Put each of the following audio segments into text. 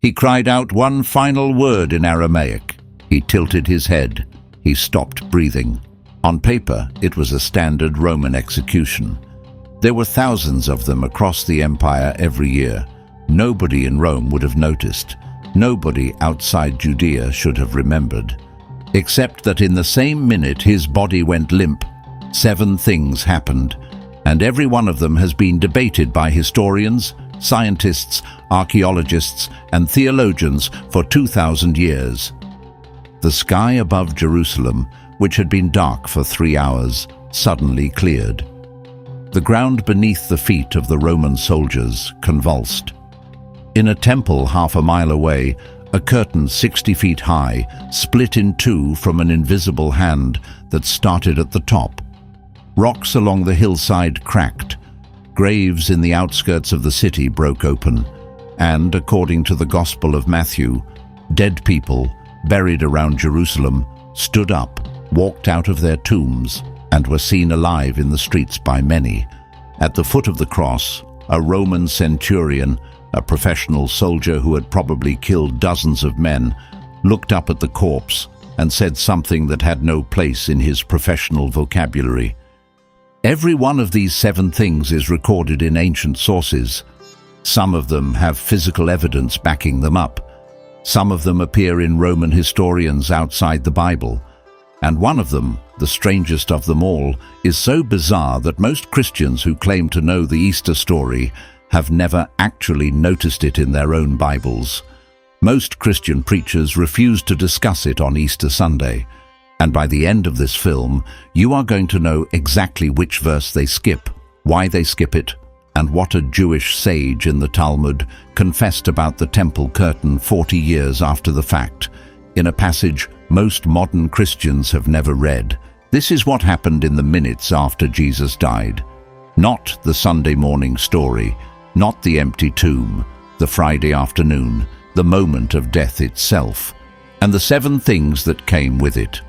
He cried out one final word in Aramaic. He tilted his head. He stopped breathing. On paper, it was a standard Roman execution. There were thousands of them across the empire every year. Nobody in Rome would have noticed. Nobody outside Judea should have remembered. Except that in the same minute his body went limp, 7 things happened, and every one of them has been debated by historians, scientists, archaeologists, and theologians for 2,000 years. The sky above Jerusalem, which had been dark for 3 hours, suddenly cleared. The ground beneath the feet of the Roman soldiers convulsed. In a temple half a mile away, a curtain 60 feet high split in two from an invisible hand that started at the top. Rocks along the hillside cracked. Graves in the outskirts of the city broke open, and, according to the Gospel of Matthew, dead people, buried around Jerusalem, stood up, walked out of their tombs, and were seen alive in the streets by many. At the foot of the cross, a Roman centurion, a professional soldier who had probably killed dozens of men, looked up at the corpse and said something that had no place in his professional vocabulary. Every one of these 7 things is recorded in ancient sources. Some of them have physical evidence backing them up. Some of them appear in Roman historians outside the Bible. And one of them, the strangest of them all, is so bizarre that most Christians who claim to know the Easter story have never actually noticed it in their own Bibles. Most Christian preachers refuse to discuss it on Easter Sunday. And by the end of this film, you are going to know exactly which verse they skip, why they skip it, and what a Jewish sage in the Talmud confessed about the temple curtain 40 years after the fact, in a passage most modern Christians have never read. This is what happened in the minutes after Jesus died. Not the Sunday morning story, not the empty tomb, the Friday afternoon, the moment of death itself, and the 7 things that came with it.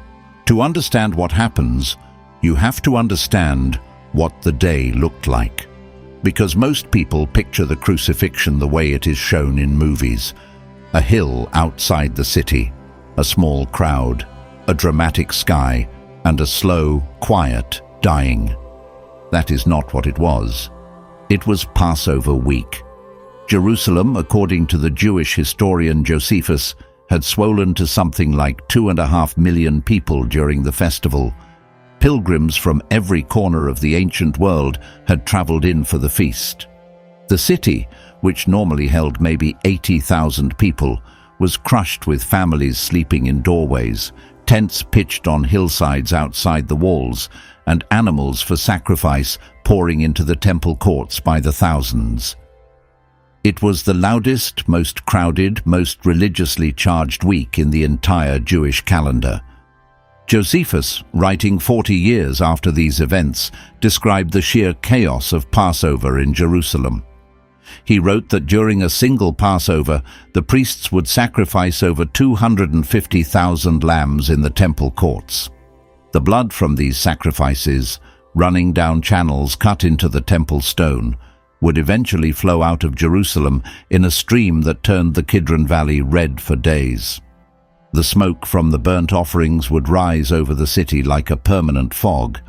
To understand what happens, you have to understand what the day looked like. Because most people picture the crucifixion the way it is shown in movies. A hill outside the city, a small crowd, a dramatic sky, and a slow, quiet dying. That is not what it was. It was Passover week. Jerusalem, according to the Jewish historian Josephus, had swollen to something like 2.5 million people during the festival. Pilgrims from every corner of the ancient world had traveled in for the feast. The city, which normally held maybe 80,000 people, was crushed with families sleeping in doorways, tents pitched on hillsides outside the walls, and animals for sacrifice pouring into the temple courts by the thousands. It was the loudest, most crowded, most religiously charged week in the entire Jewish calendar. Josephus, writing 40 years after these events, described the sheer chaos of Passover in Jerusalem. He wrote that during a single Passover, the priests would sacrifice over 250,000 lambs in the temple courts. The blood from these sacrifices, running down channels cut into the temple stone, would eventually flow out of Jerusalem in a stream that turned the Kidron Valley red for days. The smoke from the burnt offerings would rise over the city like a permanent fog.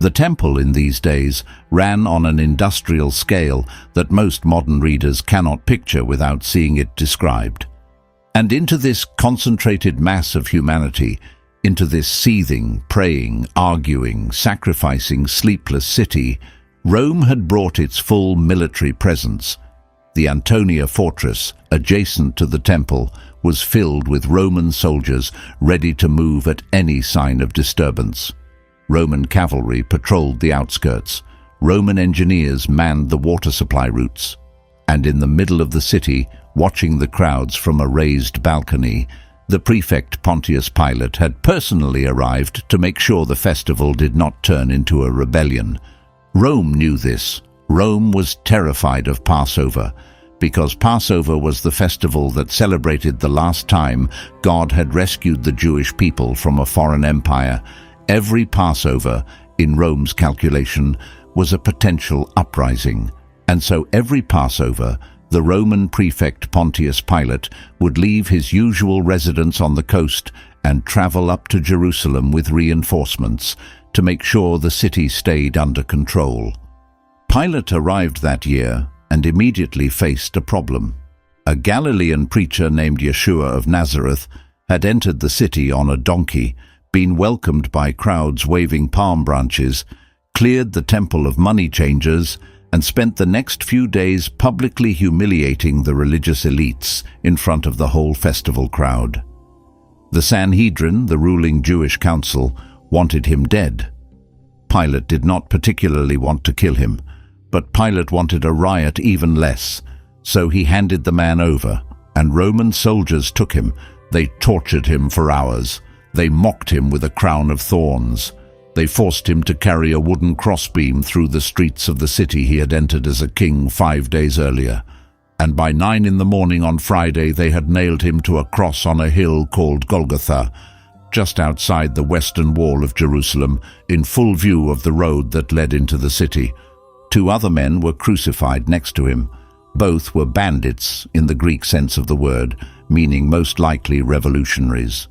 The temple in these days ran on an industrial scale that most modern readers cannot picture without seeing it described. And into this concentrated mass of humanity, into this seething, praying, arguing, sacrificing, sleepless city, Rome had brought its full military presence. The Antonia fortress, adjacent to the temple, was filled with Roman soldiers ready to move at any sign of disturbance. Roman cavalry patrolled the outskirts. Roman engineers manned the water supply routes. And in the middle of the city, watching the crowds from a raised balcony, the prefect Pontius Pilate had personally arrived to make sure the festival did not turn into a rebellion. Rome knew this. Rome was terrified of Passover, because Passover was the festival that celebrated the last time God had rescued the Jewish people from a foreign empire. Every Passover, in Rome's calculation, was a potential uprising, and so every Passover, The Roman prefect Pontius Pilate would leave his usual residence on the coast and travel up to Jerusalem with reinforcements to make sure the city stayed under control. Pilate arrived that year and immediately faced a problem. A Galilean preacher named Yeshua of Nazareth had entered the city on a donkey, been welcomed by crowds waving palm branches, cleared the temple of money changers, and spent the next few days publicly humiliating the religious elites in front of the whole festival crowd. The Sanhedrin, the ruling Jewish council, wanted him dead. Pilate did not particularly want to kill him, but Pilate wanted a riot even less, so he handed the man over, and Roman soldiers took him. They tortured him for hours. They mocked him with a crown of thorns. They forced him to carry a wooden crossbeam through the streets of the city he had entered as a king 5 days earlier. And by 9 in the morning on Friday they had nailed him to a cross on a hill called Golgotha, just outside the western wall of Jerusalem, in full view of the road that led into the city. 2 other men were crucified next to him. Both were bandits in the Greek sense of the word, meaning most likely revolutionaries.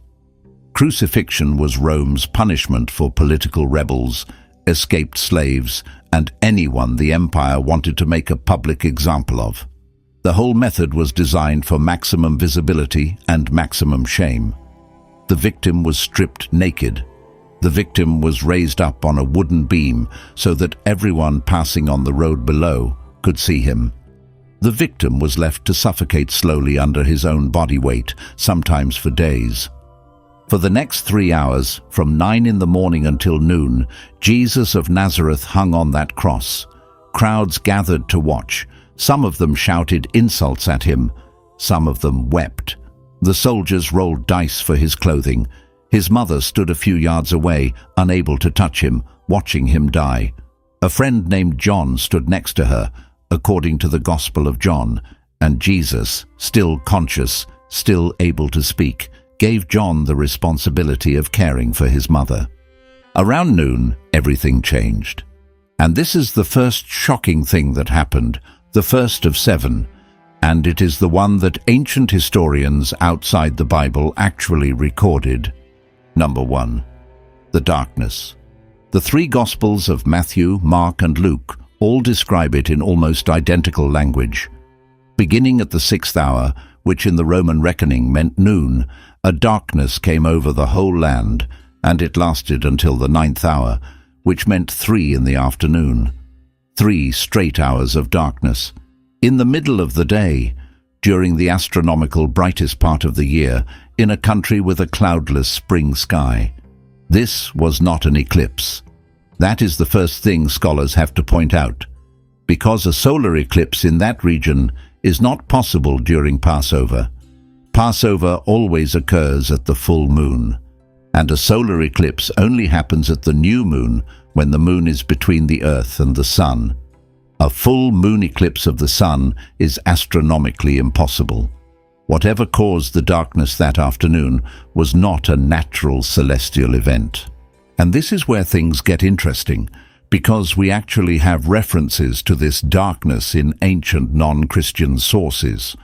Crucifixion was Rome's punishment for political rebels, escaped slaves, and anyone the empire wanted to make a public example of. The whole method was designed for maximum visibility and maximum shame. The victim was stripped naked. The victim was raised up on a wooden beam so that everyone passing on the road below could see him. The victim was left to suffocate slowly under his own body weight, sometimes for days. For the next 3 hours, from 9 in the morning until noon, Jesus of Nazareth hung on that cross. Crowds gathered to watch. Some of them shouted insults at him. Some of them wept. The soldiers rolled dice for his clothing. His mother stood a few yards away, unable to touch him, watching him die. A friend named John stood next to her, according to the Gospel of John, and Jesus, still conscious, still able to speak, gave John the responsibility of caring for his mother. Around noon, everything changed. And this is the first shocking thing that happened, the first of 7, and it is the one that ancient historians outside the Bible actually recorded. Number 1. The darkness. The 3 Gospels of Matthew, Mark, and Luke all describe it in almost identical language. Beginning at the 6th hour, which in the Roman reckoning meant noon, a darkness came over the whole land, and it lasted until the 9th hour, which meant 3 in the afternoon. 3 straight hours of darkness. In the middle of the day, during the astronomical brightest part of the year, in a country with a cloudless spring sky. This was not an eclipse. That is the first thing scholars have to point out, because a solar eclipse in that region is not possible during Passover. Passover always occurs at the full moon, and a solar eclipse only happens at the new moon when the moon is between the earth and the sun. A full moon eclipse of the sun is astronomically impossible. Whatever caused the darkness that afternoon was not a natural celestial event. And this is where things get interesting, because we actually have references to this darkness in ancient non-Christian sources.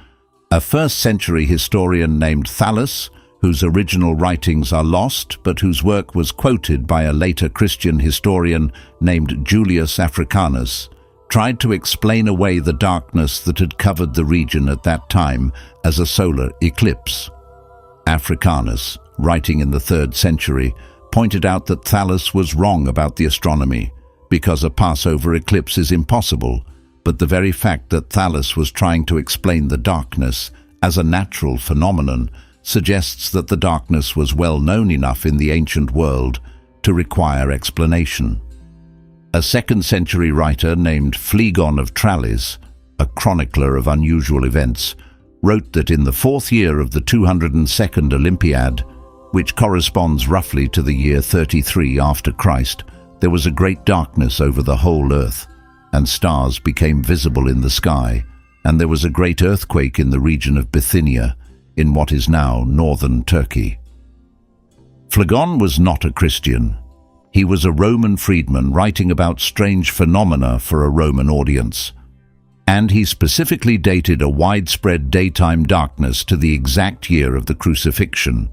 A 1st century historian named Thallus, whose original writings are lost but whose work was quoted by a later Christian historian named Julius Africanus, tried to explain away the darkness that had covered the region at that time as a solar eclipse. Africanus, writing in the 3rd century, pointed out that Thallus was wrong about the astronomy, because a Passover eclipse is impossible, but the very fact that Thallus was trying to explain the darkness as a natural phenomenon suggests that the darkness was well known enough in the ancient world to require explanation. A 2nd century writer named Phlegon of Tralles, a chronicler of unusual events, wrote that in the 4th year of the 202nd Olympiad, which corresponds roughly to the year 33 after Christ, there was a great darkness over the whole earth, and stars became visible in the sky, and there was a great earthquake in the region of Bithynia, in what is now northern Turkey. Phlegon was not a Christian. He was a Roman freedman writing about strange phenomena for a Roman audience. and he specifically dated a widespread daytime darkness to the exact year of the crucifixion.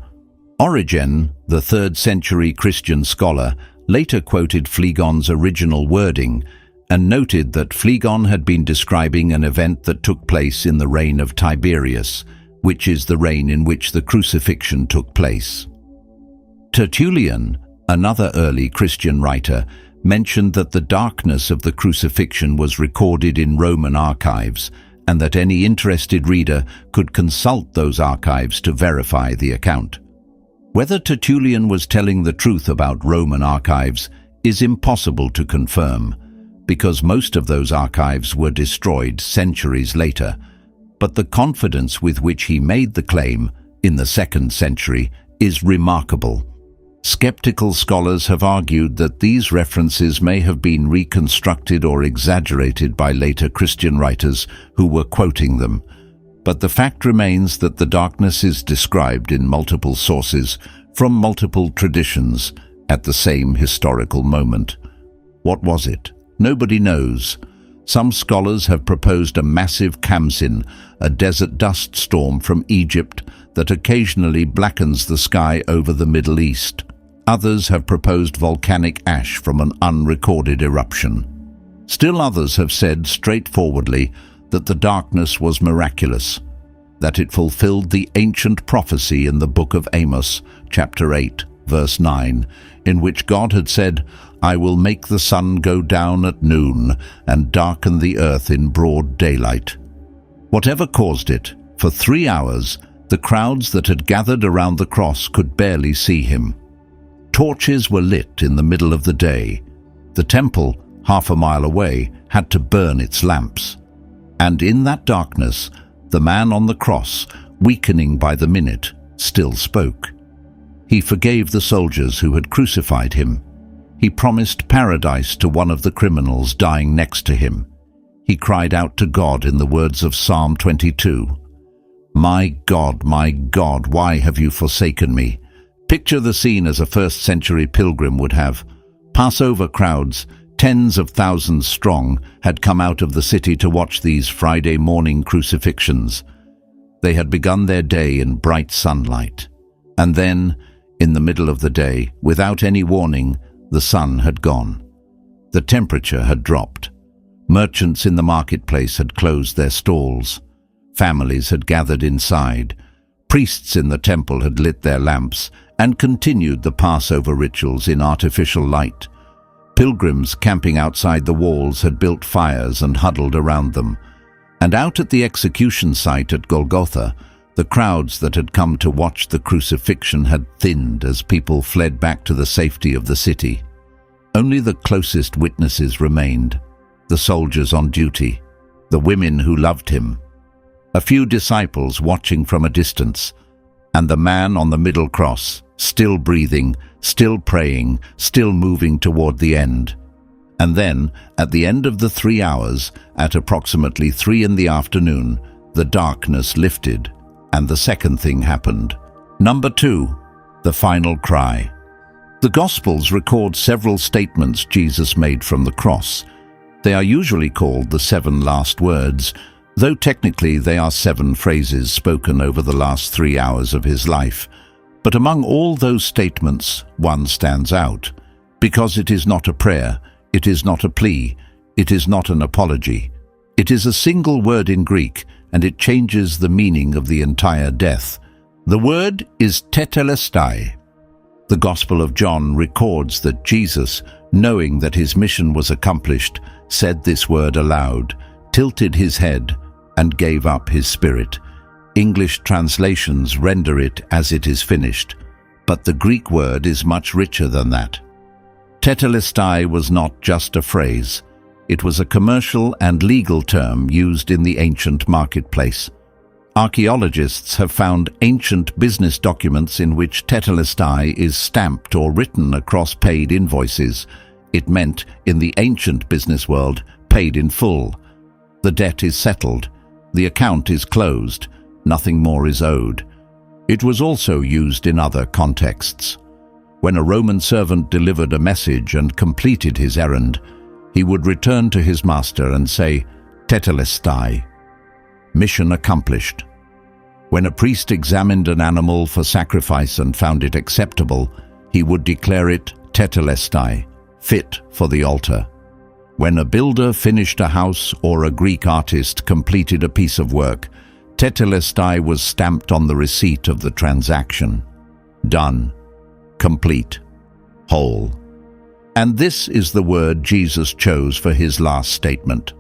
Origen, the 3rd century Christian scholar, later quoted Phlegon's original wording and noted that Phlegon had been describing an event that took place in the reign of Tiberius, which is the reign in which the crucifixion took place. Tertullian, another early Christian writer, mentioned that the darkness of the crucifixion was recorded in Roman archives and that any interested reader could consult those archives to verify the account. Whether Tertullian was telling the truth about Roman archives is impossible to confirm, because most of those archives were destroyed centuries later, but the confidence with which he made the claim in the 2nd century is remarkable. Skeptical scholars have argued that these references may have been reconstructed or exaggerated by later Christian writers who were quoting them, but the fact remains that the darkness is described in multiple sources from multiple traditions at the same historical moment. What was it? Nobody knows. Some scholars have proposed a massive Khamsin, a desert dust storm from Egypt that occasionally blackens the sky over the Middle East. Others have proposed volcanic ash from an unrecorded eruption. Still others have said straightforwardly that the darkness was miraculous, that it fulfilled the ancient prophecy in the book of Amos, chapter 8, verse 9, in which God had said, "I will make the sun go down at noon and darken the earth in broad daylight." Whatever caused it, for 3 hours, the crowds that had gathered around the cross could barely see him. Torches were lit in the middle of the day. The temple, half a mile away, had to burn its lamps. And in that darkness, the man on the cross, weakening by the minute, still spoke. He forgave the soldiers who had crucified him. He promised paradise to one of the criminals dying next to him. He cried out to God in the words of Psalm 22, my God, why have you forsaken me?" Picture the scene as a 1st century pilgrim would have. Passover crowds, tens of thousands strong, had come out of the city to watch these Friday morning crucifixions. They had begun their day in bright sunlight. And then, in the middle of the day, without any warning, the sun had gone. The temperature had dropped. Merchants in the marketplace had closed their stalls. Families had gathered inside. Priests in the temple had lit their lamps and continued the Passover rituals in artificial light. Pilgrims camping outside the walls had built fires and huddled around them. And out at the execution site at Golgotha, the crowds that had come to watch the crucifixion had thinned as people fled back to the safety of the city. Only the closest witnesses remained, the soldiers on duty, the women who loved him, a few disciples watching from a distance, and the man on the middle cross, still breathing, still praying, still moving toward the end. And then, at the end of the 3 hours, at approximately 3 in the afternoon, the darkness lifted, and the second thing happened. Number 2, the final cry. The Gospels record several statements Jesus made from the cross. They are usually called the 7 last words, though technically they are 7 phrases spoken over the last 3 hours of his life. But among all those statements, one stands out, because it is not a prayer, it is not a plea, it is not an apology. It is a single word in Greek, and it changes the meaning of the entire death. The word is tetelestai. The Gospel of John records that Jesus, knowing that his mission was accomplished, said this word aloud, tilted his head, and gave up his spirit. English translations render it as it is finished, but the Greek word is much richer than that. Tetelestai was not just a phrase. It was a commercial and legal term used in the ancient marketplace. Archaeologists have found ancient business documents in which tetelestai is stamped or written across paid invoices. It meant, in the ancient business world, paid in full. The debt is settled. The account is closed. Nothing more is owed. It was also used in other contexts. When a Roman servant delivered a message and completed his errand, he would return to his master and say, Tetelestai. Mission accomplished. When a priest examined an animal for sacrifice and found it acceptable, he would declare it tetelestai, fit for the altar. When a builder finished a house or a Greek artist completed a piece of work, tetelestai was stamped on the receipt of the transaction. Done, complete, whole. And this is the word Jesus chose for his last statement.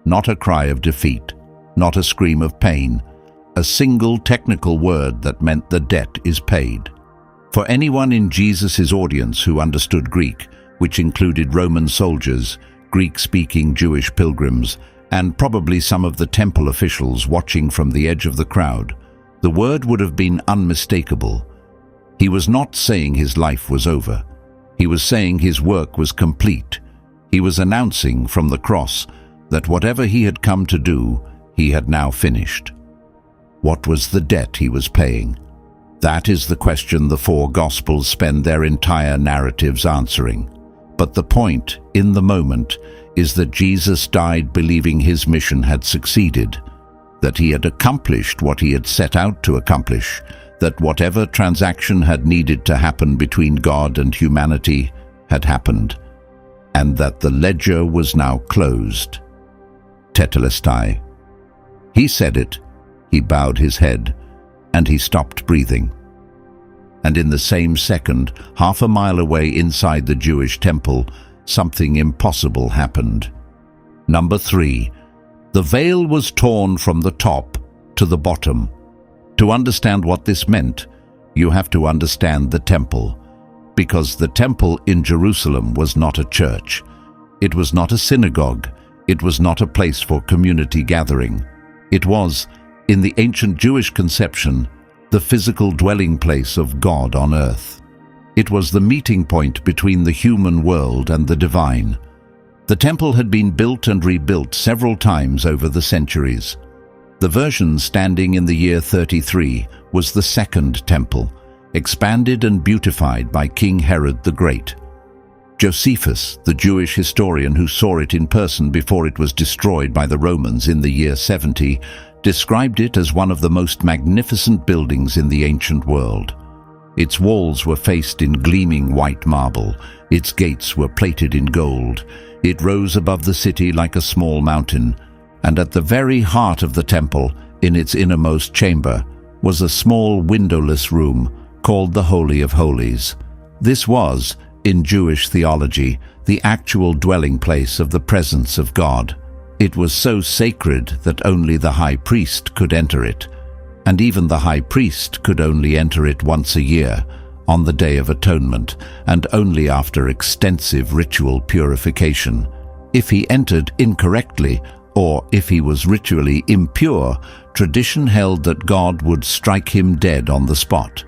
Not a cry of defeat, not a scream of pain, a single technical word that meant the debt is paid. For anyone in Jesus' audience who understood Greek, which included Roman soldiers, Greek-speaking Jewish pilgrims, and probably some of the temple officials watching from the edge of the crowd, the word would have been unmistakable. He was not saying his life was over. He was saying his work was complete. He was announcing from the cross that whatever he had come to do, he had now finished. What was the debt he was paying? That is the question the four Gospels spend their entire narratives answering. But the point, in the moment, is that Jesus died believing his mission had succeeded, that he had accomplished what he had set out to accomplish, that whatever transaction had needed to happen between God and humanity had happened, and that the ledger was now closed. Tetelestai. He said it, he bowed his head, and he stopped breathing. And in the same second, half a mile away inside the Jewish temple, something impossible happened. Number 3. The veil was torn from the top to the bottom. To understand what this meant, you have to understand the temple, because the temple in Jerusalem was not a church. It was not a synagogue. It was not a place for community gathering. It was, in the ancient Jewish conception, the physical dwelling place of God on earth. It was the meeting point between the human world and the divine. The temple had been built and rebuilt several times over the centuries. The version standing in the year 33 was the Second Temple, expanded and beautified by King Herod the Great. Josephus, the Jewish historian who saw it in person before it was destroyed by the Romans in the year 70, described it as one of the most magnificent buildings in the ancient world. Its walls were faced in gleaming white marble, its gates were plated in gold, it rose above the city like a small mountain, and at the very heart of the temple, in its innermost chamber, was a small windowless room called the Holy of Holies. This was, in Jewish theology, the actual dwelling place of the presence of God. It was so sacred that only the high priest could enter it, and even the high priest could only enter it once a year, on the Day of Atonement, and only after extensive ritual purification. If he entered incorrectly, or if he was ritually impure, tradition held that God would strike him dead on the spot.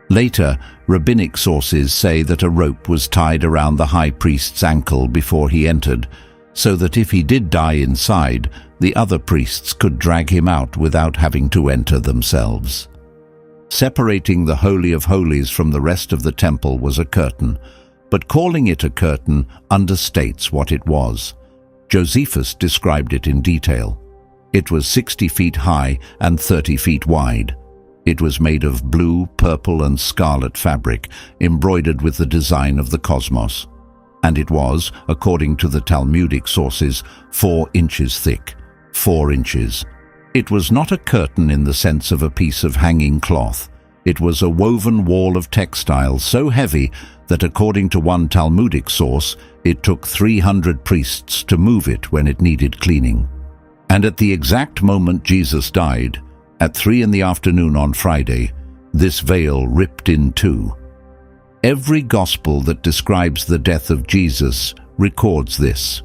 Later, rabbinic sources say that a rope was tied around the high priest's ankle before he entered, so that if he did die inside, the other priests could drag him out without having to enter themselves. Separating the Holy of Holies from the rest of the temple was a curtain, but calling it a curtain understates what it was. Josephus described it in detail. It was 60 feet high and 30 feet wide. It was made of blue, purple, and scarlet fabric, embroidered with the design of the cosmos. And it was, according to the Talmudic sources, 4 inches thick. 4 inches. It was not a curtain in the sense of a piece of hanging cloth. It was a woven wall of textile so heavy that, according to one Talmudic source, it took 300 priests to move it when it needed cleaning. And at the exact moment Jesus died, at 3 in the afternoon on Friday, this veil ripped in two. Every gospel that describes the death of Jesus records this.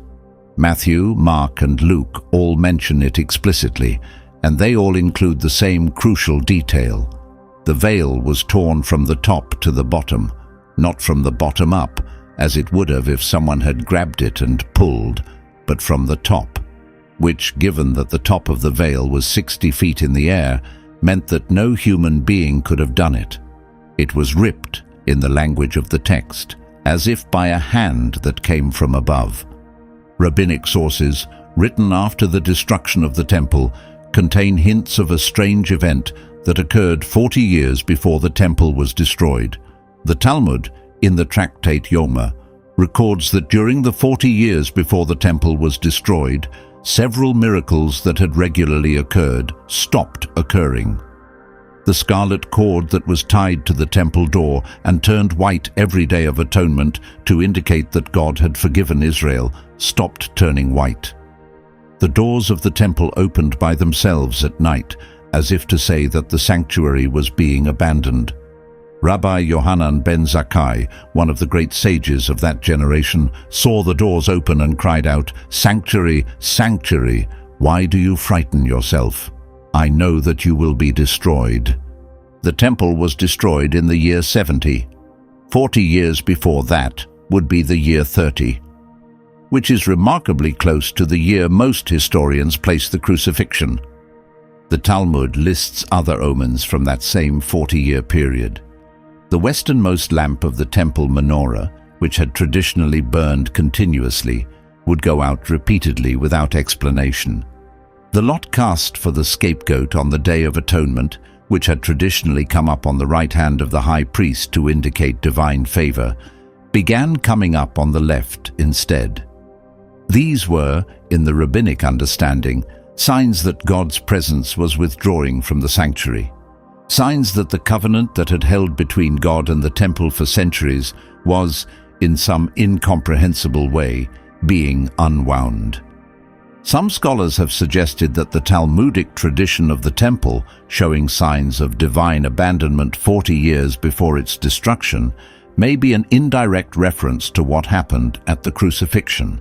Matthew, Mark, and Luke all mention it explicitly, and they all include the same crucial detail. The veil was torn from the top to the bottom, not from the bottom up, as it would have if someone had grabbed it and pulled, but from the top, which, given that the top of the veil was 60 feet in the air, meant that no human being could have done it. It was ripped, in the language of the text, as if by a hand that came from above. Rabbinic sources, written after the destruction of the temple, contain hints of a strange event that occurred 40 years before the temple was destroyed. The Talmud, in the tractate Yoma, records that during the 40 years before the temple was destroyed, several miracles that had regularly occurred stopped occurring. The scarlet cord that was tied to the temple door and turned white every Day of Atonement to indicate that God had forgiven Israel stopped turning white. The doors of the temple opened by themselves at night, as if to say that the sanctuary was being abandoned. Rabbi Yohanan ben Zakkai, one of the great sages of that generation, saw the doors open and cried out, "Sanctuary, sanctuary, why do you frighten yourself? I know that you will be destroyed." The temple was destroyed in the year 70. 40 years before that would be the year 30, which is remarkably close to the year most historians place the crucifixion. The Talmud lists other omens from that same 40-year period. The westernmost lamp of the temple menorah, which had traditionally burned continuously, would go out repeatedly without explanation. The lot cast for the scapegoat on the Day of Atonement, which had traditionally come up on the right hand of the high priest to indicate divine favor, began coming up on the left instead. These were, in the rabbinic understanding, signs that God's presence was withdrawing from the sanctuary. Signs that the covenant that had held between God and the temple for centuries was, in some incomprehensible way, being unwound. Some scholars have suggested that the Talmudic tradition of the temple, showing signs of divine abandonment 40 years before its destruction, may be an indirect reference to what happened at the crucifixion.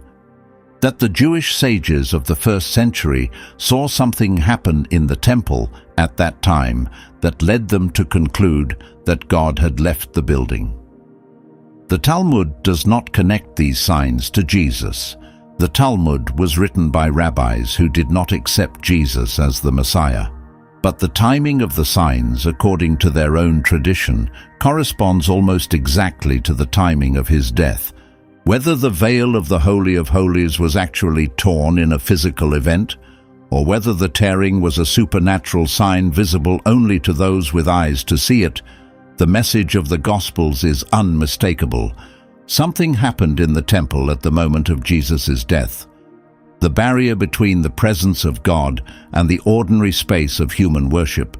That the Jewish sages of the first century saw something happen in the temple at that time that led them to conclude that God had left the building. The Talmud does not connect these signs to Jesus. The Talmud was written by rabbis who did not accept Jesus as the Messiah. But the timing of the signs, according to their own tradition, corresponds almost exactly to the timing of his death. Whether the veil of the Holy of Holies was actually torn in a physical event, or whether the tearing was a supernatural sign visible only to those with eyes to see it, the message of the Gospels is unmistakable. Something happened in the temple at the moment of Jesus' death. The barrier between the presence of God and the ordinary space of human worship,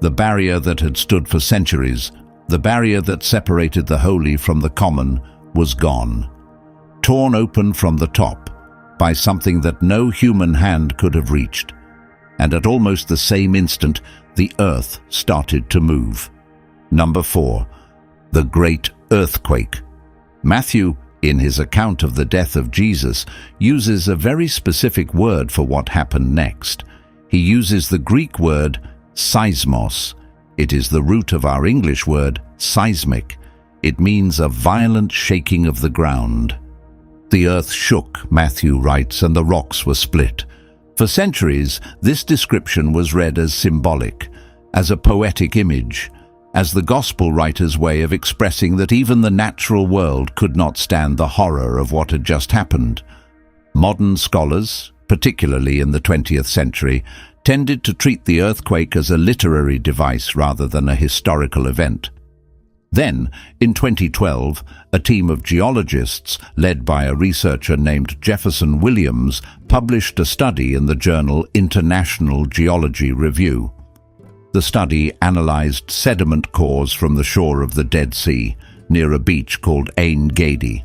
the barrier that had stood for centuries, the barrier that separated the holy from the common, was gone. Torn open from the top by something that no human hand could have reached. And at almost the same instant, the earth started to move. Number 4. The Great Earthquake. Matthew, in his account of the death of Jesus, uses a very specific word for what happened next. He uses the Greek word seismos. It is the root of our English word seismic. It means a violent shaking of the ground. The earth shook, Matthew writes, and the rocks were split. For centuries, this description was read as symbolic, as a poetic image, as the gospel writer's way of expressing that even the natural world could not stand the horror of what had just happened. Modern scholars, particularly in the 20th century, tended to treat the earthquake as a literary device rather than a historical event. Then, in 2012, a team of geologists, led by a researcher named Jefferson Williams, published a study in the journal International Geology Review. The study analyzed sediment cores from the shore of the Dead Sea, near a beach called Ein Gedi.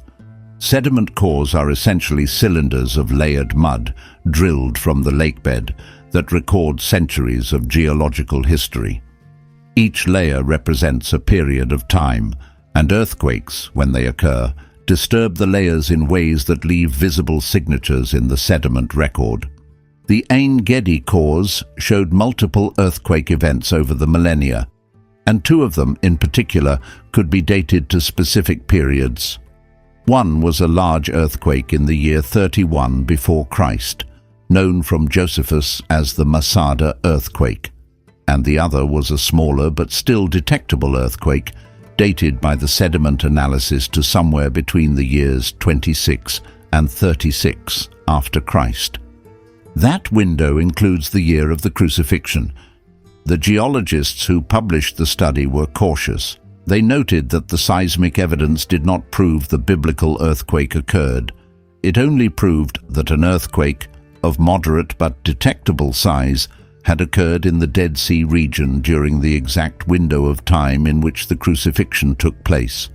Sediment cores are essentially cylinders of layered mud, drilled from the lakebed, that record centuries of geological history. Each layer represents a period of time, and earthquakes, when they occur, disturb the layers in ways that leave visible signatures in the sediment record. The Ein Gedi cores showed multiple earthquake events over the millennia, and two of them in particular could be dated to specific periods. One was a large earthquake in the year 31 before Christ, known from Josephus as the Masada earthquake, and the other was a smaller but still detectable earthquake, dated by the sediment analysis to somewhere between the years 26 and 36 after Christ. That window includes the year of the Crucifixion. The geologists who published the study were cautious. They noted that the seismic evidence did not prove the biblical earthquake occurred. It only proved that an earthquake of moderate but detectable size had occurred in the Dead Sea region during the exact window of time in which the crucifixion took place.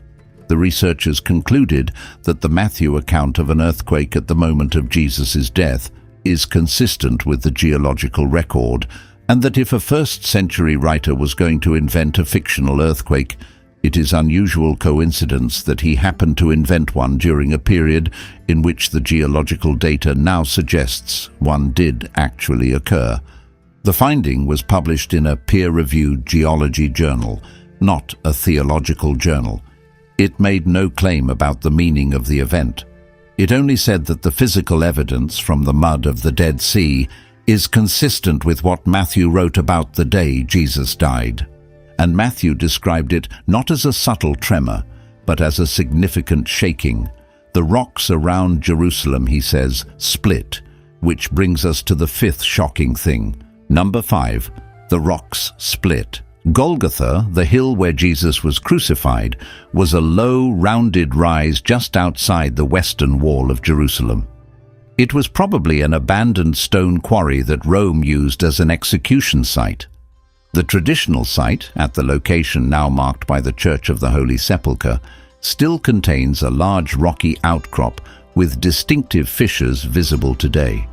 The researchers concluded that the Matthew account of an earthquake at the moment of Jesus' death is consistent with the geological record, and that if a first-century writer was going to invent a fictional earthquake, it is unusual coincidence that he happened to invent one during a period in which the geological data now suggests one did actually occur. The finding was published in a peer-reviewed geology journal, not a theological journal. It made no claim about the meaning of the event. It only said that the physical evidence from the mud of the Dead Sea is consistent with what Matthew wrote about the day Jesus died. And Matthew described it not as a subtle tremor, but as a significant shaking. The rocks around Jerusalem, he says, split, which brings us to the fifth shocking thing. Number 5, the rocks split. Golgotha, the hill where Jesus was crucified, was a low, rounded rise just outside the western wall of Jerusalem. It was probably an abandoned stone quarry that Rome used as an execution site. The traditional site, at the location now marked by the Church of the Holy Sepulchre, still contains a large rocky outcrop with distinctive fissures visible today.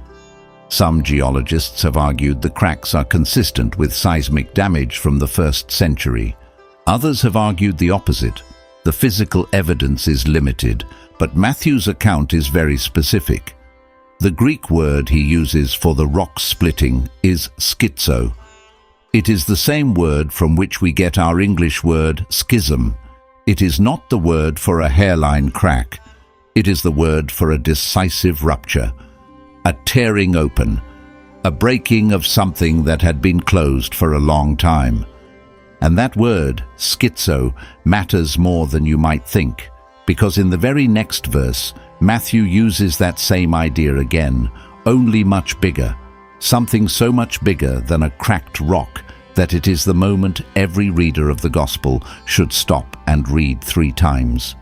Some geologists have argued the cracks are consistent with seismic damage from the 1st century. Others have argued the opposite. The physical evidence is limited, but Matthew's account is very specific. The Greek word he uses for the rock splitting is schizo. It is the same word from which we get our English word schism. It is not the word for a hairline crack. It is the word for a decisive rupture, a tearing open, a breaking of something that had been closed for a long time. And that word, schizo, matters more than you might think, because in the very next verse, Matthew uses that same idea again, only much bigger, something so much bigger than a cracked rock that it is the moment every reader of the Gospel should stop and read 3 times.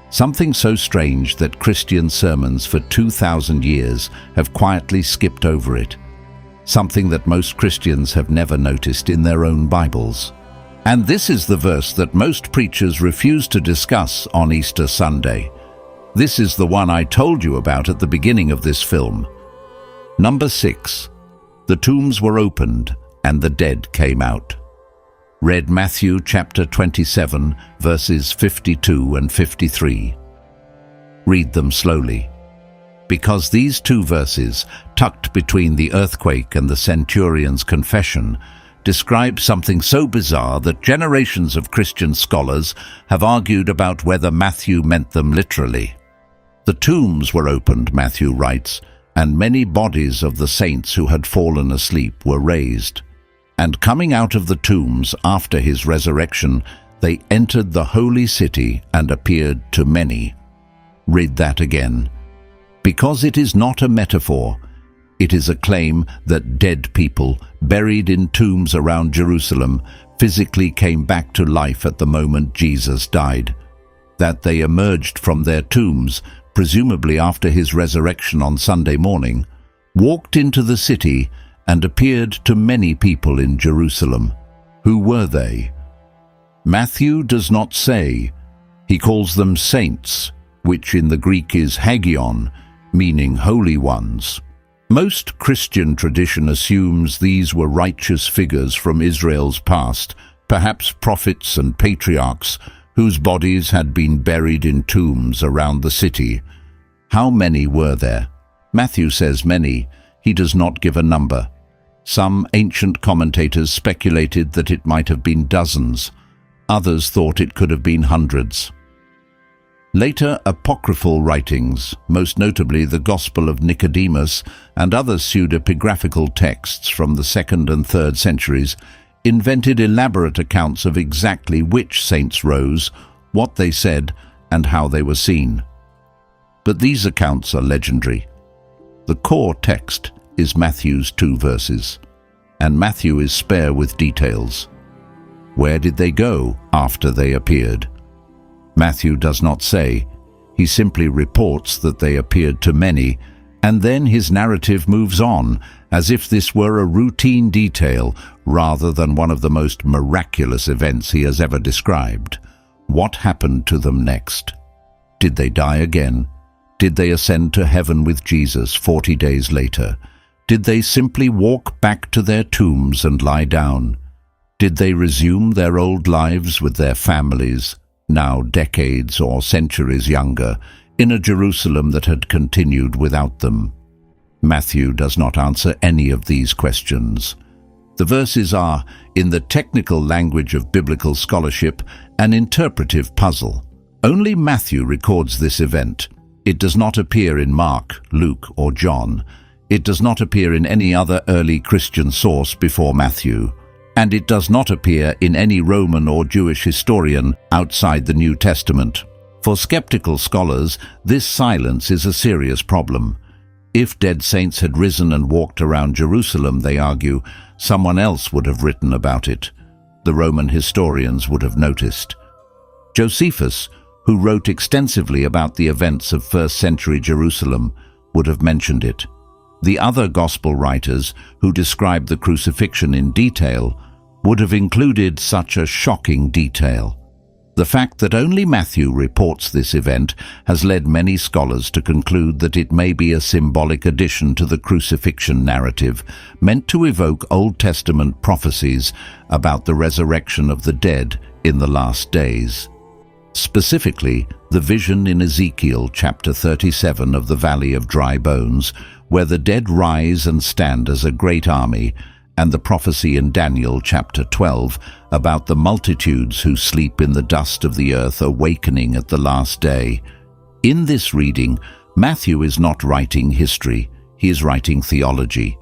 Something so strange that Christian sermons for 2,000 years have quietly skipped over it. Something that most Christians have never noticed in their own Bibles. And this is the verse that most preachers refuse to discuss on Easter Sunday. This is the one I told you about at the beginning of this film. Number 6. The tombs were opened and the dead came out. Read Matthew chapter 27, verses 52 and 53. Read them slowly, because these 2 verses, tucked between the earthquake and the centurion's confession, describe something so bizarre that generations of Christian scholars have argued about whether Matthew meant them literally. The tombs were opened, Matthew writes, and many bodies of the saints who had fallen asleep were raised. And coming out of the tombs after his resurrection, they entered the holy city and appeared to many. Read that again. Because it is not a metaphor, it is a claim that dead people buried in tombs around Jerusalem physically came back to life at the moment Jesus died. That they emerged from their tombs, presumably after his resurrection on Sunday morning, walked into the city and appeared to many people in Jerusalem. Who were they? Matthew does not say. He calls them saints, which in the Greek is hagion, meaning holy ones. Most Christian tradition assumes these were righteous figures from Israel's past, perhaps prophets and patriarchs, whose bodies had been buried in tombs around the city. How many were there? Matthew says many. He does not give a number. Some ancient commentators speculated that it might have been dozens. Others thought it could have been hundreds. Later apocryphal writings, most notably the Gospel of Nicodemus and other pseudepigraphical texts from the 2nd and 3rd centuries, invented elaborate accounts of exactly which saints rose, what they said, and how they were seen. But these accounts are legendary. The core text, is Matthew's 2 verses, and Matthew is spare with details. Where did they go after they appeared? Matthew does not say. He simply reports that they appeared to many, and then his narrative moves on, as if this were a routine detail rather than one of the most miraculous events he has ever described. What happened to them next? Did they die again? Did they ascend to heaven with Jesus 40 days later? Did they simply walk back to their tombs and lie down? Did they resume their old lives with their families, now decades or centuries younger, in a Jerusalem that had continued without them? Matthew does not answer any of these questions. The verses are, in the technical language of biblical scholarship, an interpretive puzzle. Only Matthew records this event. It does not appear in Mark, Luke, or John. It does not appear in any other early Christian source before Matthew. And it does not appear in any Roman or Jewish historian outside the New Testament. For skeptical scholars, this silence is a serious problem. If dead saints had risen and walked around Jerusalem, they argue, someone else would have written about it. The Roman historians would have noticed. Josephus, who wrote extensively about the events of first-century Jerusalem, would have mentioned it. The other Gospel writers, who describe the crucifixion in detail, would have included such a shocking detail. The fact that only Matthew reports this event has led many scholars to conclude that it may be a symbolic addition to the crucifixion narrative, meant to evoke Old Testament prophecies about the resurrection of the dead in the last days. Specifically, the vision in Ezekiel chapter 37 of the Valley of Dry Bones, where the dead rise and stand as a great army, and the prophecy in Daniel chapter 12 about the multitudes who sleep in the dust of the earth awakening at the last day. In this reading, Matthew is not writing history, he is writing theology.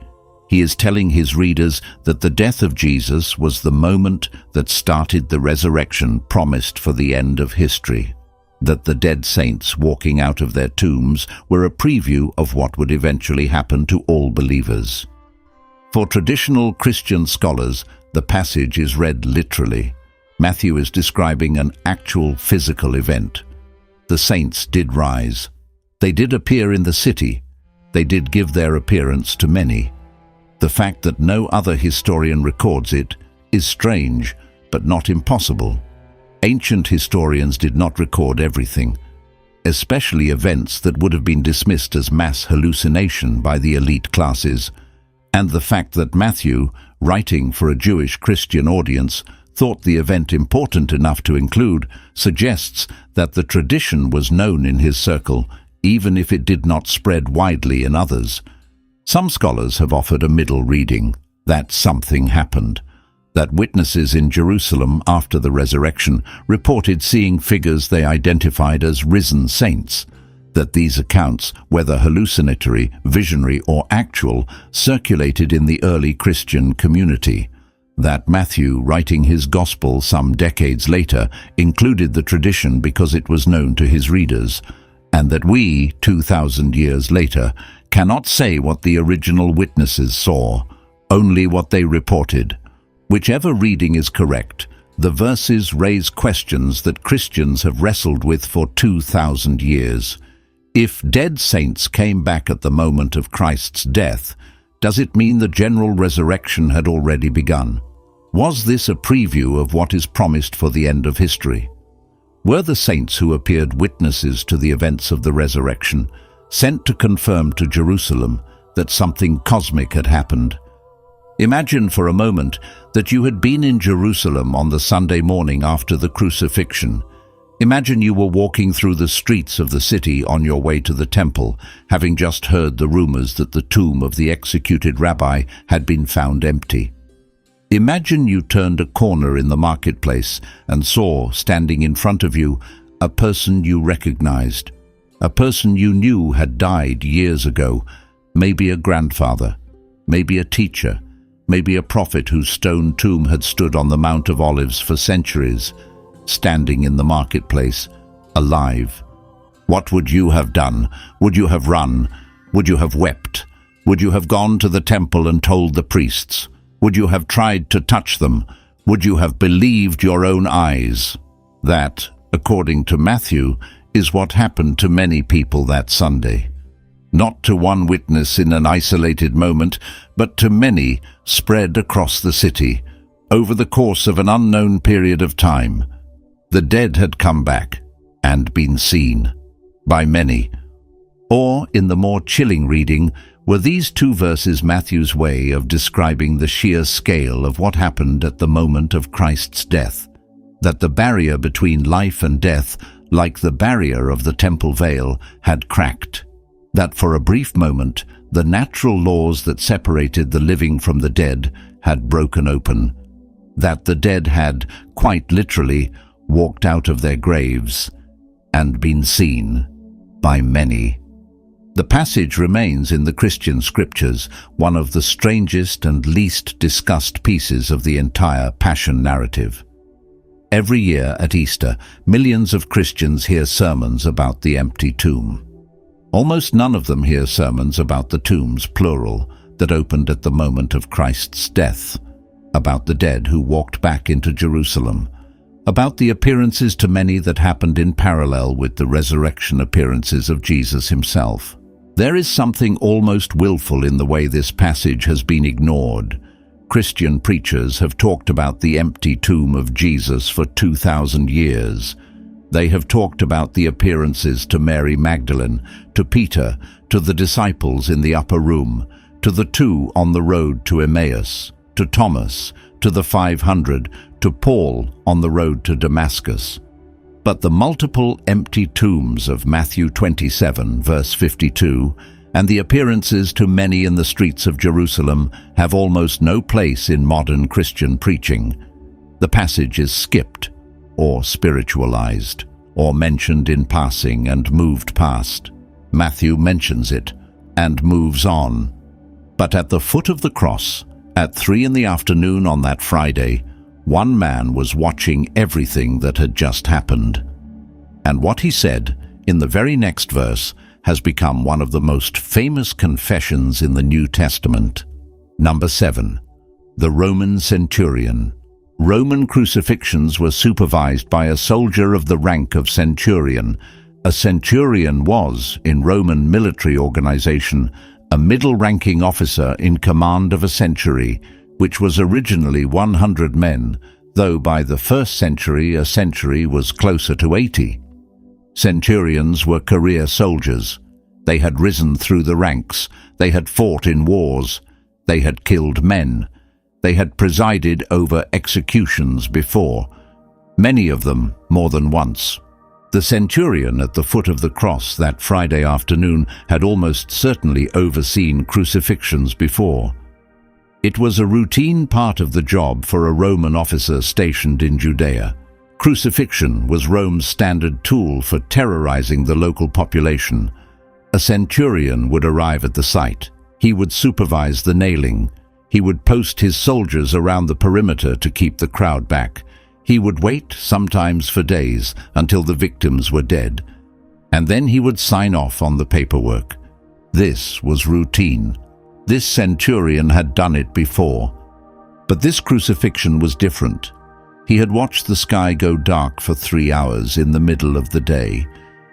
He is telling his readers that the death of Jesus was the moment that started the resurrection promised for the end of history, that the dead saints walking out of their tombs were a preview of what would eventually happen to all believers. For traditional Christian scholars, the passage is read literally. Matthew is describing an actual physical event. The saints did rise. They did appear in the city. They did give their appearance to many. The fact that no other historian records it is strange, but not impossible. Ancient historians did not record everything, especially events that would have been dismissed as mass hallucination by the elite classes. And the fact that Matthew, writing for a Jewish Christian audience, thought the event important enough to include suggests that the tradition was known in his circle, even if it did not spread widely in others. Some scholars have offered a middle reading, that something happened, that witnesses in Jerusalem after the resurrection reported seeing figures they identified as risen saints, that these accounts, whether hallucinatory, visionary, or actual, circulated in the early Christian community, that Matthew, writing his Gospel some decades later, included the tradition because it was known to his readers, and that we, 2,000 years later, cannot say what the original witnesses saw, only what they reported. Whichever reading is correct, the verses raise questions that Christians have wrestled with for 2,000 years. If dead saints came back at the moment of Christ's death, does it mean the general resurrection had already begun? Was this a preview of what is promised for the end of history? Were the saints who appeared witnesses to the events of the resurrection sent to confirm to Jerusalem that something cosmic had happened? Imagine for a moment that you had been in Jerusalem on the Sunday morning after the crucifixion. Imagine you were walking through the streets of the city on your way to the temple, having just heard the rumors that the tomb of the executed rabbi had been found empty. Imagine you turned a corner in the marketplace and saw, standing in front of you, a person you recognized, a person you knew had died years ago, maybe a grandfather, maybe a teacher, maybe a prophet whose stone tomb had stood on the Mount of Olives for centuries, standing in the marketplace, alive. What would you have done? Would you have run? Would you have wept? Would you have gone to the temple and told the priests? Would you have tried to touch them? Would you have believed your own eyes? That, according to Matthew, is what happened to many people that Sunday. Not to one witness in an isolated moment, but to many spread across the city, over the course of an unknown period of time. The dead had come back and been seen by many. Or, in the more chilling reading, were these two verses Matthew's way of describing the sheer scale of what happened at the moment of Christ's death? That the barrier between life and death, like the barrier of the temple veil, had cracked. That for a brief moment, the natural laws that separated the living from the dead had broken open. That the dead had, quite literally, walked out of their graves and been seen by many. The passage remains in the Christian scriptures one of the strangest and least discussed pieces of the entire Passion narrative. Every year at Easter, millions of Christians hear sermons about the empty tomb. Almost none of them hear sermons about the tombs, plural, that opened at the moment of Christ's death, about the dead who walked back into Jerusalem, about the appearances to many that happened in parallel with the resurrection appearances of Jesus himself. There is something almost willful in the way this passage has been ignored. Christian preachers have talked about the empty tomb of Jesus for 2,000 years. They have talked about the appearances to Mary Magdalene, to Peter, to the disciples in the upper room, to the two on the road to Emmaus, to Thomas, to the 500, to Paul on the road to Damascus. But the multiple empty tombs of Matthew 27, verse 52, and the appearances to many in the streets of Jerusalem have almost no place in modern Christian preaching. The passage is skipped, or spiritualized, or mentioned in passing and moved past. Matthew mentions it and moves on. But at the foot of the cross, at 3 p.m. on that Friday, one man was watching everything that had just happened. And what he said, in the very next verse, has become one of the most famous confessions in the New Testament. Number 7. The Roman centurion. Roman crucifixions were supervised by a soldier of the rank of centurion. A centurion was, in Roman military organization, a middle-ranking officer in command of a century, which was originally 100 men, though by the 1st century a century was closer to 80. Centurions were career soldiers. They had risen through the ranks. They had fought in wars. They had killed men. They had presided over executions before, many of them more than once. The centurion at the foot of the cross that Friday afternoon had almost certainly overseen crucifixions before. It was a routine part of the job for a Roman officer stationed in Judea. Crucifixion was Rome's standard tool for terrorizing the local population. A centurion would arrive at the site. He would supervise the nailing. He would post his soldiers around the perimeter to keep the crowd back. He would wait, sometimes for days, until the victims were dead. And then he would sign off on the paperwork. This was routine. This centurion had done it before. But this crucifixion was different. He had watched the sky go dark for 3 hours in the middle of the day.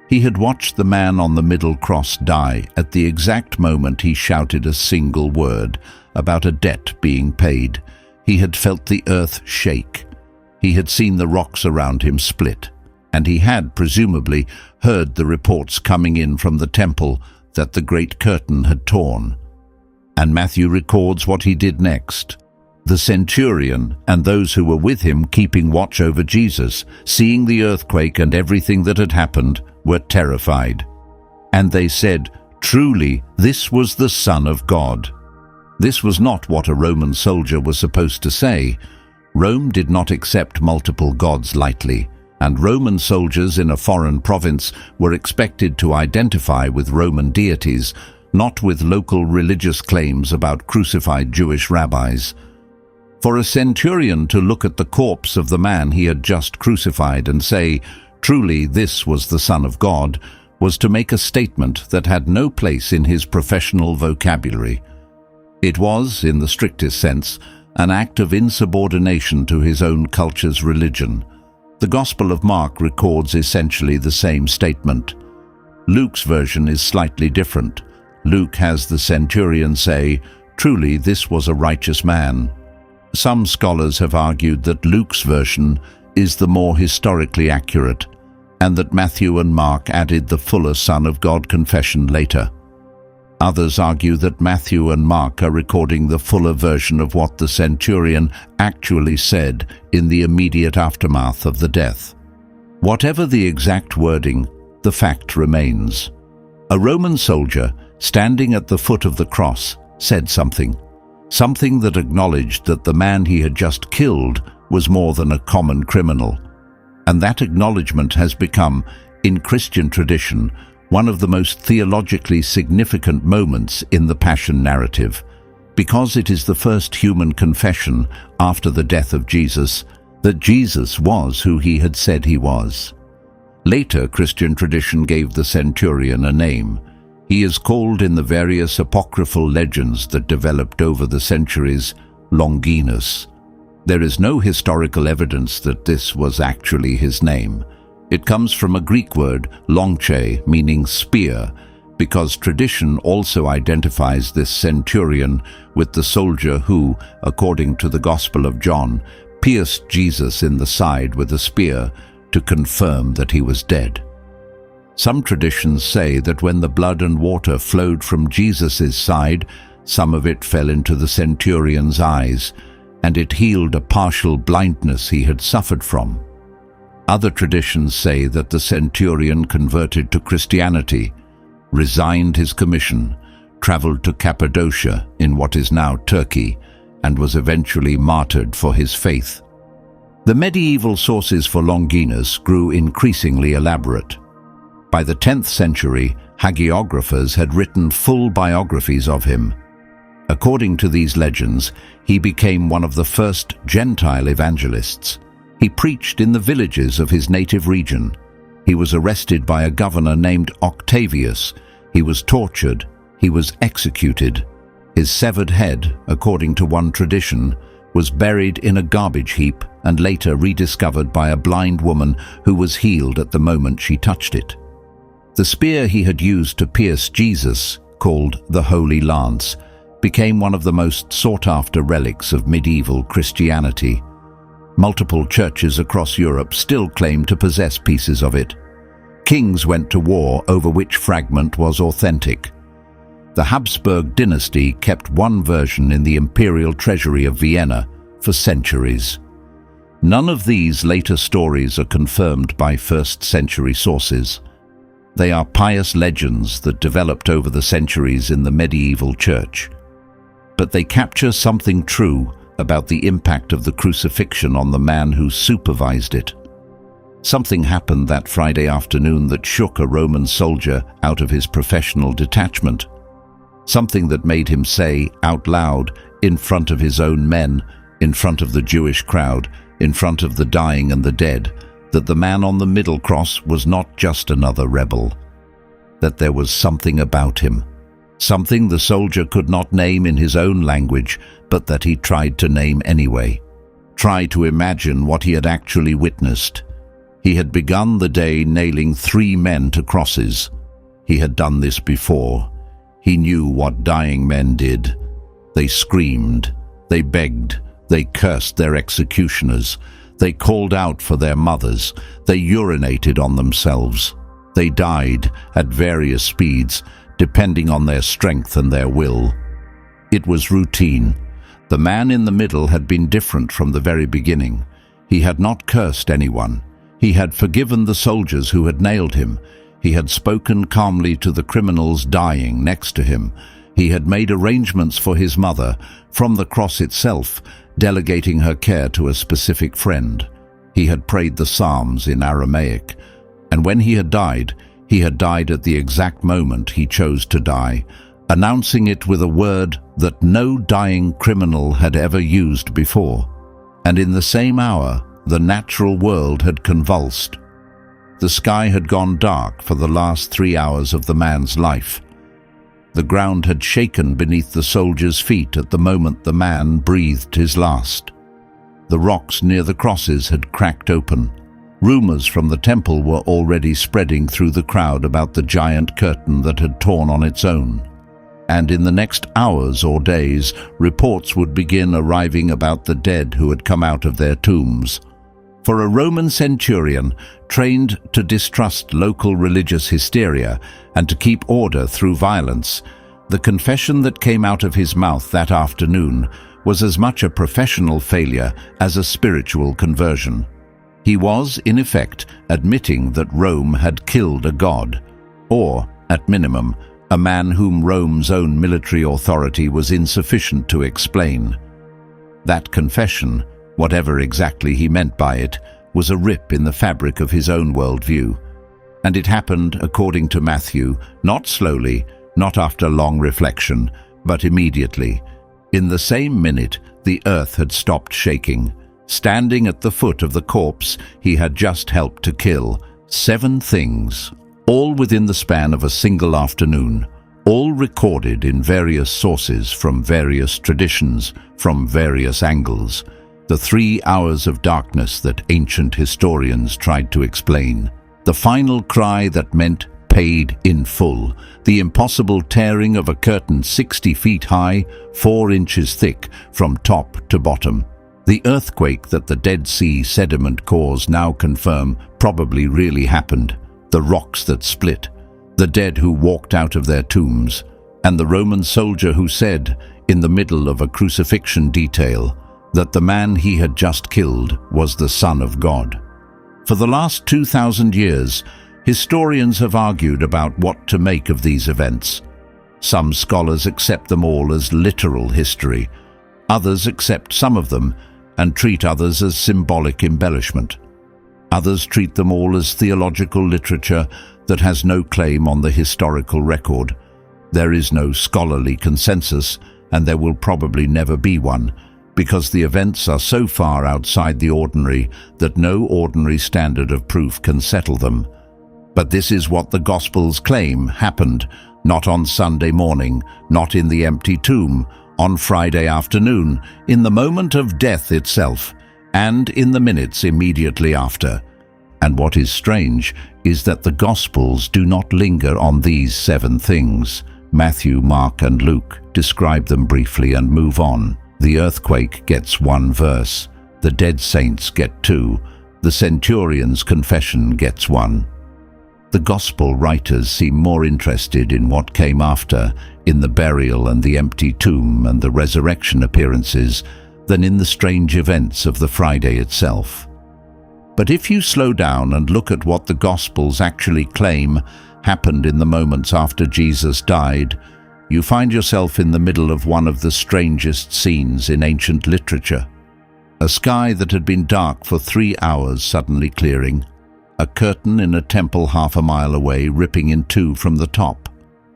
He had watched the man on the middle cross die at the exact moment he shouted a single word about a debt being paid. He had felt the earth shake. He had seen the rocks around him split. And he had, presumably, heard the reports coming in from the temple that the great curtain had torn. And Matthew records what he did next. The centurion and those who were with him keeping watch over Jesus, seeing the earthquake and everything that had happened, were terrified. And they said, "Truly, this was the Son of God." This was not what a Roman soldier was supposed to say. Rome did not accept multiple gods lightly, and Roman soldiers in a foreign province were expected to identify with Roman deities, not with local religious claims about crucified Jewish rabbis. For a centurion to look at the corpse of the man he had just crucified and say, "Truly this was the Son of God," was to make a statement that had no place in his professional vocabulary. It was, in the strictest sense, an act of insubordination to his own culture's religion. The Gospel of Mark records essentially the same statement. Luke's version is slightly different. Luke has the centurion say, "Truly, this was a righteous man." Some scholars have argued that Luke's version is the more historically accurate, and that Matthew and Mark added the fuller Son of God confession later. Others argue that Matthew and Mark are recording the fuller version of what the centurion actually said in the immediate aftermath of the death. Whatever the exact wording, the fact remains. A Roman soldier, standing at the foot of the cross, said something that acknowledged that the man he had just killed was more than a common criminal. And that acknowledgement has become, in Christian tradition, one of the most theologically significant moments in the Passion narrative, because it is the first human confession after the death of Jesus that Jesus was who he had said he was. Later, Christian tradition gave the centurion a name. He is called in the various apocryphal legends that developed over the centuries Longinus. There is no historical evidence that this was actually his name. It comes from a Greek word, longche, meaning spear, because tradition also identifies this centurion with the soldier who, according to the Gospel of John, pierced Jesus in the side with a spear to confirm that he was dead. Some traditions say that when the blood and water flowed from Jesus' side, some of it fell into the centurion's eyes, and it healed a partial blindness he had suffered from. Other traditions say that the centurion converted to Christianity, resigned his commission, traveled to Cappadocia in what is now Turkey, and was eventually martyred for his faith. The medieval sources for Longinus grew increasingly elaborate. By the 10th century, hagiographers had written full biographies of him. According to these legends, he became one of the first Gentile evangelists. He preached in the villages of his native region. He was arrested by a governor named Octavius. He was tortured. He was executed. His severed head, according to one tradition, was buried in a garbage heap and later rediscovered by a blind woman who was healed at the moment she touched it. The spear he had used to pierce Jesus, called the Holy Lance, became one of the most sought-after relics of medieval Christianity. Multiple churches across Europe still claim to possess pieces of it. Kings went to war over which fragment was authentic. The Habsburg dynasty kept one version in the imperial treasury of Vienna for centuries. None of these later stories are confirmed by first-century sources. They are pious legends that developed over the centuries in the medieval church. But they capture something true about the impact of the crucifixion on the man who supervised it. Something happened that Friday afternoon that shook a Roman soldier out of his professional detachment. Something that made him say out loud, in front of his own men, in front of the Jewish crowd, in front of the dying and the dead, that the man on the middle cross was not just another rebel, that there was something about him. Something the soldier could not name in his own language, but that he tried to name anyway. Try to imagine what he had actually witnessed. He had begun the day nailing 3 men to crosses. He had done this before. He knew what dying men did. They screamed, they begged, they cursed their executioners, they called out for their mothers, they urinated on themselves. They died at various speeds, depending on their strength and their will. It was routine. The man in the middle had been different from the very beginning. He had not cursed anyone. He had forgiven the soldiers who had nailed him. He had spoken calmly to the criminals dying next to him. He had made arrangements for his mother from the cross itself, delegating her care to a specific friend. He had prayed the Psalms in Aramaic. And when he had died at the exact moment he chose to die, announcing it with a word that no dying criminal had ever used before. And in the same hour, the natural world had convulsed. The sky had gone dark for the last 3 hours of the man's life. The ground had shaken beneath the soldier's feet at the moment the man breathed his last. The rocks near the crosses had cracked open. Rumors from the temple were already spreading through the crowd about the giant curtain that had torn on its own. And in the next hours or days, reports would begin arriving about the dead who had come out of their tombs. For a Roman centurion, trained to distrust local religious hysteria and to keep order through violence, the confession that came out of his mouth that afternoon was as much a professional failure as a spiritual conversion. He was, in effect, admitting that Rome had killed a god, or, at minimum, a man whom Rome's own military authority was insufficient to explain. That confession, whatever exactly he meant by it, was a rip in the fabric of his own worldview. And it happened, according to Matthew, not slowly, not after long reflection, but immediately. In the same minute, the earth had stopped shaking. Standing at the foot of the corpse he had just helped to kill, 7 things, all within the span of a single afternoon, all recorded in various sources from various traditions, from various angles. The 3 hours of darkness that ancient historians tried to explain. The final cry that meant paid in full. The impossible tearing of a curtain 60 feet high, 4 inches thick, from top to bottom. The earthquake that the Dead Sea sediment cores now confirm probably really happened. The rocks that split. The dead who walked out of their tombs. And the Roman soldier who said, in the middle of a crucifixion detail, that the man he had just killed was the Son of God. For the last 2,000 years, historians have argued about what to make of these events. Some scholars accept them all as literal history. Others accept some of them and treat others as symbolic embellishment. Others treat them all as theological literature that has no claim on the historical record. There is no scholarly consensus, and there will probably never be one, because the events are so far outside the ordinary that no ordinary standard of proof can settle them. But this is what the Gospels claim happened, not on Sunday morning, not in the empty tomb, on Friday afternoon, in the moment of death itself, and in the minutes immediately after. And what is strange is that the Gospels do not linger on these 7 things. Matthew, Mark, and Luke describe them briefly and move on. The earthquake gets 1 verse, the dead saints get 2, the centurion's confession gets 1. The Gospel writers seem more interested in what came after, in the burial and the empty tomb and the resurrection appearances, than in the strange events of the Friday itself. But if you slow down and look at what the Gospels actually claim happened in the moments after Jesus died, you find yourself in the middle of one of the strangest scenes in ancient literature. A sky that had been dark for 3 hours suddenly clearing, a curtain in a temple half a mile away ripping in 2 from the top,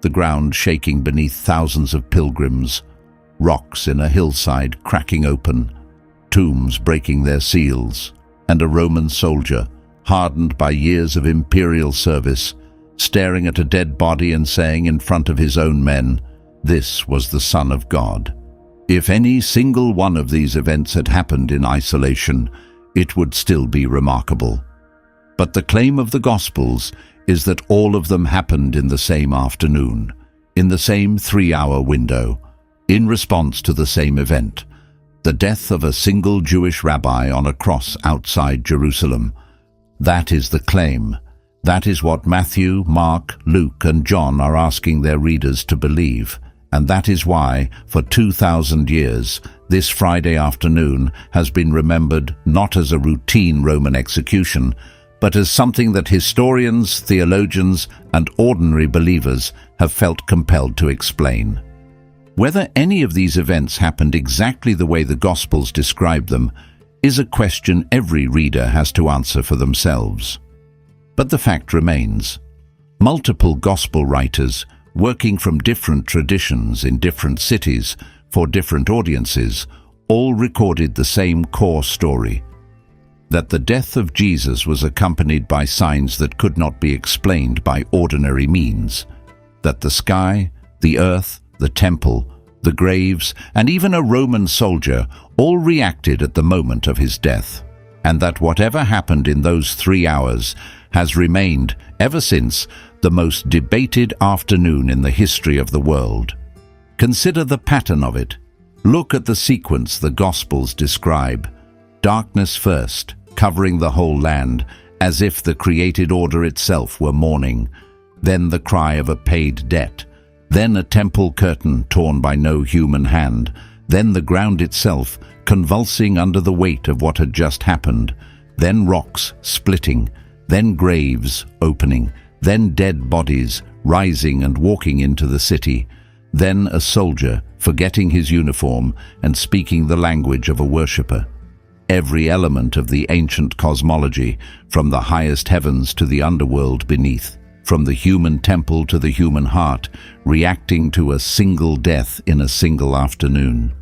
the ground shaking beneath thousands of pilgrims, rocks in a hillside cracking open, tombs breaking their seals, and a Roman soldier, hardened by years of imperial service, staring at a dead body and saying in front of his own men, "This was the Son of God." If any single one of these events had happened in isolation, it would still be remarkable. But the claim of the Gospels is that all of them happened in the same afternoon, in the same 3-hour window, in response to the same event, the death of a single Jewish rabbi on a cross outside Jerusalem. That is the claim. That is what Matthew, Mark, Luke, and John are asking their readers to believe. And that is why, for 2,000 years, this Friday afternoon has been remembered not as a routine Roman execution, but as something that historians, theologians, and ordinary believers have felt compelled to explain. Whether any of these events happened exactly the way the Gospels describe them is a question every reader has to answer for themselves. But the fact remains, multiple Gospel writers, working from different traditions in different cities for different audiences, all recorded the same core story. that the death of Jesus was accompanied by signs that could not be explained by ordinary means, that the sky, the earth, the temple, the graves, and even a Roman soldier all reacted at the moment of his death, and that whatever happened in those 3 hours has remained, ever since, the most debated afternoon in the history of the world. Consider the pattern of it. Look at the sequence the Gospels describe. Darkness first, covering the whole land, as if the created order itself were mourning. Then the cry of a paid debt. Then a temple curtain torn by no human hand. Then the ground itself, convulsing under the weight of what had just happened. Then rocks splitting. Then graves opening. Then dead bodies rising and walking into the city. Then a soldier, forgetting his uniform and speaking the language of a worshipper. Every element of the ancient cosmology, from the highest heavens to the underworld beneath, from the human temple to the human heart, reacting to a single death in a single afternoon.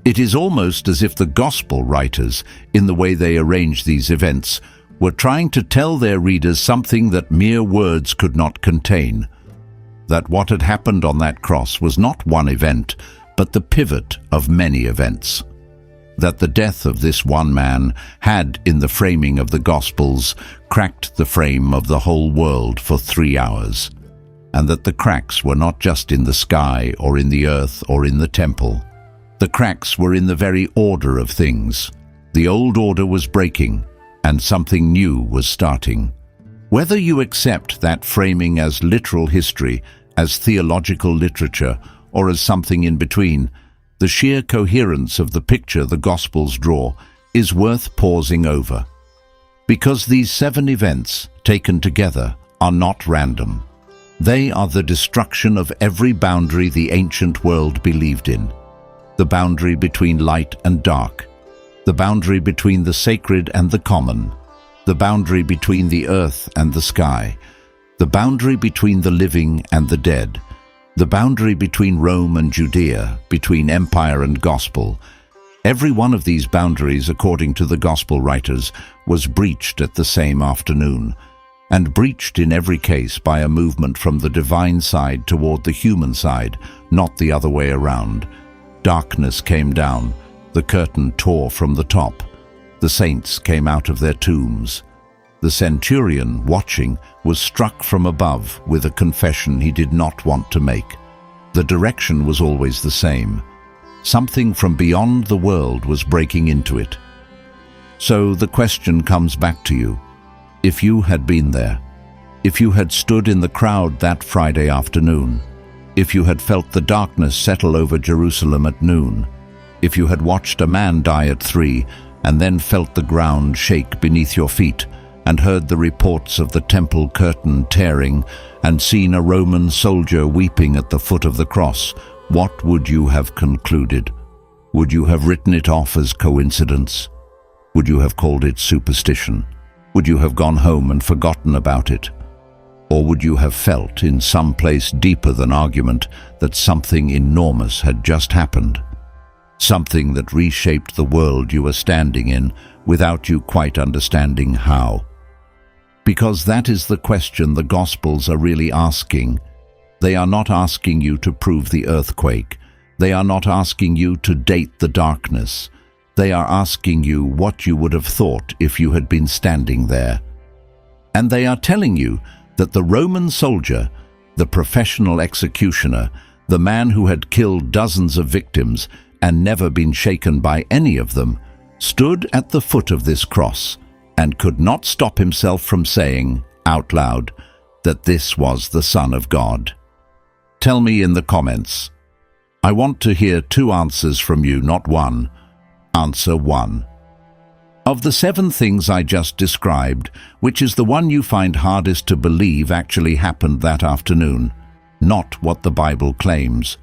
It is almost as if the Gospel writers, in the way they arrange these events, were trying to tell their readers something that mere words could not contain. That what had happened on that cross was not one event, but the pivot of many events. That the death of this one man had, in the framing of the Gospels, cracked the frame of the whole world for 3 hours, and that the cracks were not just in the sky or in the earth or in the temple. The cracks were in the very order of things. The old order was breaking, and something new was starting. Whether you accept that framing as literal history, as theological literature, or as something in between, the sheer coherence of the picture the Gospels draw is worth pausing over. Because these 7 events, taken together, are not random. They are the destruction of every boundary the ancient world believed in. The boundary between light and dark. The boundary between the sacred and the common. The boundary between the earth and the sky. The boundary between the living and the dead. The boundary between Rome and Judea, between empire and gospel. Every one of these boundaries, according to the gospel writers, was breached at the same afternoon, and breached in every case by a movement from the divine side toward the human side, not the other way around. Darkness came down, the curtain tore from the top. The saints came out of their tombs. The centurion, watching, was struck from above with a confession he did not want to make. The direction was always the same. Something from beyond the world was breaking into it. So the question comes back to you. If you had been there, if you had stood in the crowd that Friday afternoon, if you had felt the darkness settle over Jerusalem at noon, if you had watched a man die at 3 and then felt the ground shake beneath your feet, and heard the reports of the temple curtain tearing, and seen a Roman soldier weeping at the foot of the cross, what would you have concluded? Would you have written it off as coincidence? Would you have called it superstition? Would you have gone home and forgotten about it? Or would you have felt, in some place deeper than argument, that something enormous had just happened? Something that reshaped the world you were standing in without you quite understanding how? Because that is the question the Gospels are really asking. They are not asking you to prove the earthquake. They are not asking you to date the darkness. They are asking you what you would have thought if you had been standing there. And they are telling you that the Roman soldier, the professional executioner, the man who had killed dozens of victims and never been shaken by any of them, stood at the foot of this cross and could not stop himself from saying, out loud, that this was the Son of God. Tell me in the comments. I want to hear 2 answers from you, not one. Answer 1. Of the 7 things I just described, which is the one you find hardest to believe actually happened that afternoon? Not what the Bible claims,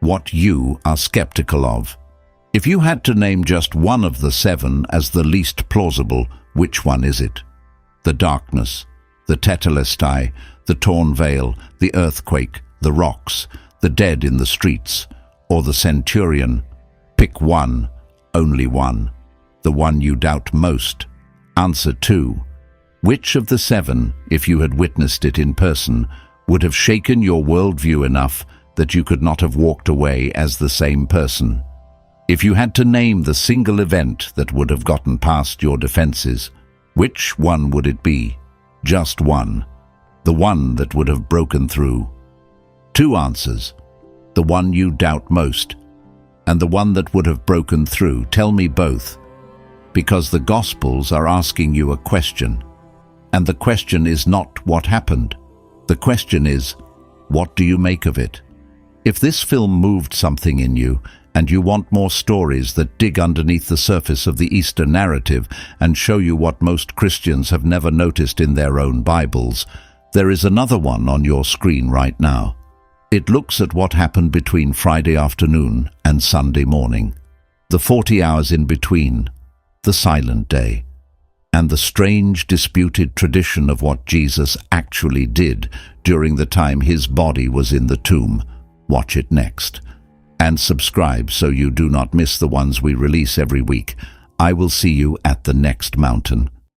what you are skeptical of. If you had to name just one of the 7 as the least plausible, which one is it? The darkness, the tetelestai, the torn veil, the earthquake, the rocks, the dead in the streets, or the centurion? Pick one, only one, the one you doubt most, Answer 2. Which of the 7, if you had witnessed it in person, would have shaken your worldview enough that you could not have walked away as the same person? If you had to name the single event that would have gotten past your defenses, which one would it be? Just one. The one that would have broken through. 2 answers. The one you doubt most, and the one that would have broken through. Tell me both, because the Gospels are asking you a question. And the question is not what happened. The question is, what do you make of it? If this film moved something in you, and you want more stories that dig underneath the surface of the Easter narrative and show you what most Christians have never noticed in their own Bibles, there is another one on your screen right now. It looks at what happened between Friday afternoon and Sunday morning, the 40 hours in between, the silent day, and the strange disputed tradition of what Jesus actually did during the time his body was in the tomb. Watch it next. And subscribe so you do not miss the ones we release every week. I will see you at the next mountain.